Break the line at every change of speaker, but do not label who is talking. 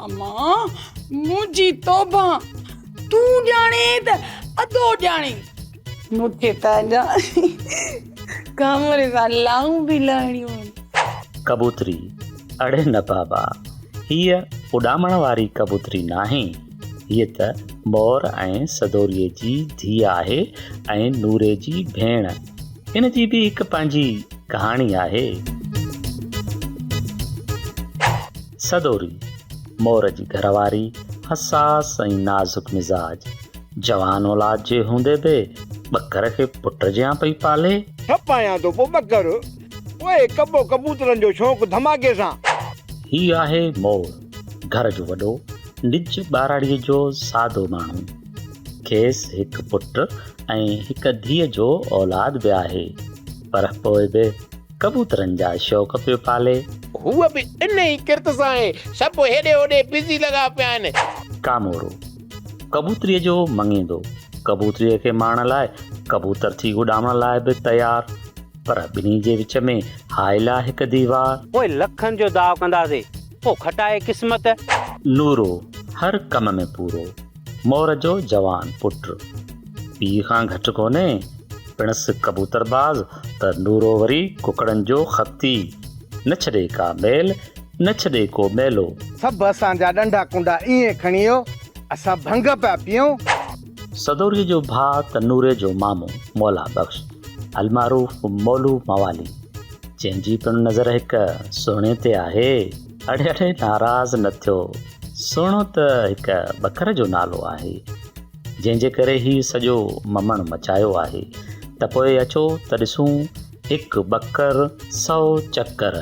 अम्मा मुंहिंजी तौबा तूं ॼाणे त अधो ॼाणे मूंखे त अञा कमरे सां लाऊं बि लाहिणियूं आहिनि।
कबूतरी अड़े न बाबा, हीअ उॾामण वारी कबूतरी नाहे, हीअ त मोर ऐं सदोरीअ जी धीउ आहे ऐं नूरे जी भेण। हिन जी बि हिकु पंहिंजी कहाणी आहे। सदोरी मोर जी घरवारी, हसास ऐं नाज़ुक मिज़ाज, जवान औलाद जे हूंदे बि ॿकर खे पुट जियां पई पाले।
छपायां तो पोइ ॿकर ओए कबो कबूतरनि जो शौक़ु धमाके सां।
हीउ आहे मोर, घर जो वॾो, निज ॿाराड़ीअ जो सादो माण्हू। खेसि हिकु पुटु ऐं हिकु धीअ जो औलाद बि आहे, पर पोइ बि कबूतरनि जा शौक़ पियो पाले।
हूअ बि इन ई किरत सां आहे, सभु हेॾे होॾे बिज़ी लॻा पिया आहिनि।
कामोरो कबूतरीअ जो मङींदो, कबूतरीअ खे मारण लाइ, कबूतर थी उॾामण लाइ बि तयारु, पर ॿिन्ही जे विच में हाइला हिकु दीवार।
पोइ लखनि जो दाव कंदासीं, पोइ खटाए क़िस्मत।
नूरो हर कम में पूरो, मोर जो जवान पुटु, पीउ खां घटि कोन्हे, पिणसि कबूतरबाज़ त नूरो वरी कुकड़नि जो खती। न छॾे का मेल, न छॾे को मेलो।
सभु असांजा डंडा कुंडा ईअं खणी वियो, असां भंग पिया पियूं।
सदोरीअ जो भाउ त नूरे जो मामो मौला बख़्श, अलमारूफ मोलू मवाली, जंहिंजी पिणु नज़र हिकु सुहिणे ते आहे। अड़े अड़े नाराज़ न थियो, सुहिणो त हिकु ॿकर जो नालो आहे, जंहिंजे करे ही सॼो ममण मचायो आहे। त पोइ अचो त ॾिसूं हिकु ॿकर 100 चकर।